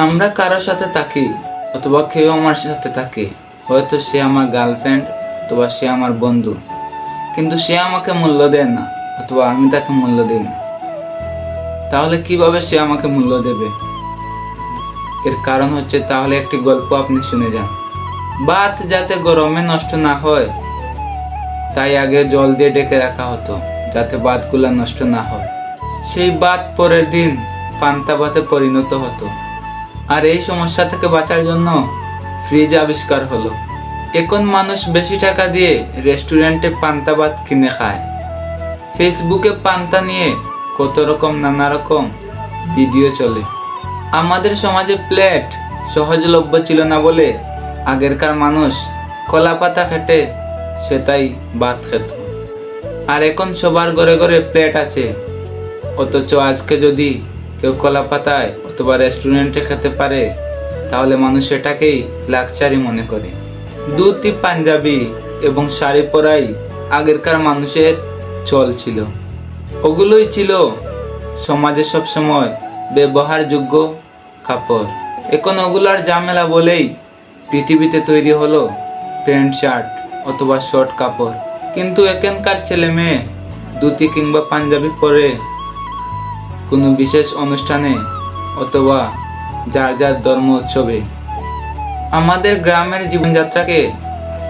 আমরা কারো সাথে থাকি অথবা কেউ আমার সাথে থাকে, হয়তো সে আমার গার্লফ্রেন্ড অথবা সে আমার বন্ধু, কিন্তু সে আমাকে মূল্য দেয় না অথবা আমি তাকে মূল্য দিই না। তাহলে কিভাবে সে আমাকে মূল্য দেবে? এর কারণ হচ্ছে, তাহলে একটি গল্প আপনি শুনে যান। ভাত যাতে গরমে নষ্ট না হয় তাই আগে জল দিয়ে ঢেকে রাখা হতো, যাতে ভাতগুলা নষ্ট না হয়। সেই ভাত পরের দিন পান্তা ভাতে পরিণত হতো। আর এই সমস্যা থেকে বাঁচার জন্য ফ্রিজ আবিষ্কার হলো। এখন মানুষ বেশি টাকা দিয়ে রেস্টুরেন্টে পান্তা ভাত কিনে খায়। ফেসবুকে পান্তা নিয়ে কত রকম নানা রকম ভিডিও চলে। আমাদের সমাজে প্লেট সহজলভ্য ছিল না বলে আগেরকার মানুষ কলা পাতা খেটে সেটাই ভাত খেত। আর এখন সবার ঘরে ঘরে প্লেট আছে, অথচ আজকে যদি কেউ কলা পাতায় অথবা রেস্টুরেন্টে খেতে পারে তাহলে মানুষ এটাকেই লাক্সারি মনে করে। ধুতি পাঞ্জাবি এবং শাড়ি পরাই আগেরকার মানুষের চল ছিল। ওগুলোই ছিল সমাজে সবসময় ব্যবহারযোগ্য কাপড়। এখন ওগুলার ঝামেলা বলেই পৃথিবীতে তৈরি হলো প্যান্ট শার্ট অথবা শর্ট কাপড়। কিন্তু এখানকার ছেলে মেয়ে ধুতি কিংবা পাঞ্জাবি পরে কোনো বিশেষ অনুষ্ঠানে অথবা যার যার ধর্ম উৎসবে। আমাদের গ্রামের জীবনযাত্রাকে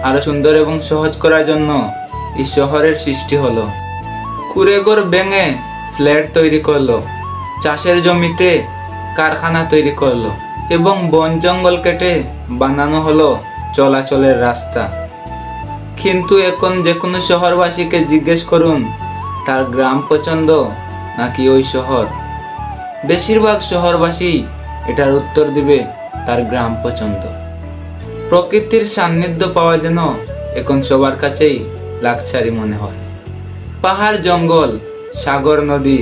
আরো সুন্দর এবং সহজ করার জন্য এই শহরের সৃষ্টি হলো। কুড়েঘর ভেঙে ফ্ল্যাট তৈরি করলো, চাষের জমিতে কারখানা তৈরি করলো এবং বন জঙ্গল কেটে বানানো হলো চলাচলের রাস্তা। কিন্তু এখন যে কোনো শহরবাসীকে জিজ্ঞেস করুন তার গ্রাম পছন্দ নাকি ওই শহর, বেশিরভাগ শহরবাসী এটার উত্তর দিবে তার গ্রাম পছন্দ। প্রকৃতির সান্নিধ্য পাওয়া যেন এখন সবার কাছেই লাক্সারি মনে হয়। পাহাড় জঙ্গল সাগর নদী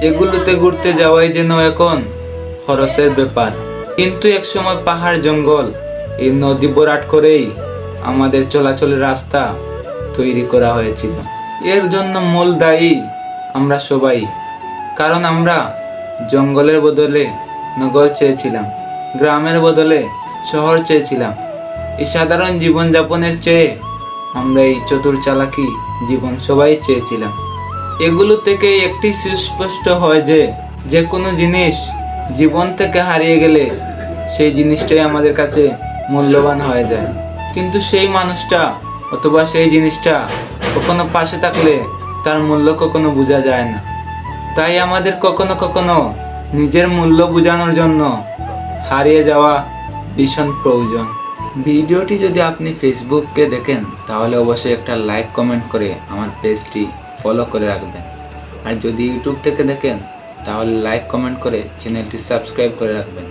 এগুলোতে ঘুরতে যাওয়াই যেন এখন খরচের ব্যাপার। কিন্তু একসময় পাহাড় জঙ্গল এই নদী ভরাট করেই আমাদের চলাচলের রাস্তা তৈরি করা হয়েছিল। এর জন্য মূল দায়ী আমরা সবাই, কারণ আমরা জঙ্গলের বদলে নগর চেয়েছিলাম, গ্রামের বদলে শহর চেয়েছিলাম। এই সাধারণ জীবনযাপনের চেয়ে আমরা এই চতুর চালাকি জীবন সবাই চেয়েছিলাম। এগুলো থেকে একটি সুস্পষ্ট হয় যে কোনো জিনিস জীবন থেকে হারিয়ে গেলে সেই জিনিসটাই আমাদের কাছে মূল্যবান হয়ে যায়। কিন্তু সেই মানুষটা অথবা সেই জিনিসটা কখনো পাশে থাকলে তার মূল্য কখনো বোঝা যায় না। তাই আমাদের কখনো কখনো নিজের মূল্য বোঝানোর জন্য হারিয়ে যাওয়া ভীষণ প্রয়োজন। ভিডিওটি যদি আপনি ফেসবুকে দেখেন তাহলে অবশ্যই একটা লাইক কমেন্ট করে আমার পেজটি ফলো করে রাখবেন। আর যদি ইউটিউব থেকে দেখেন তাহলে লাইক কমেন্ট করে চ্যানেলটি সাবস্ক্রাইব করে রাখবেন।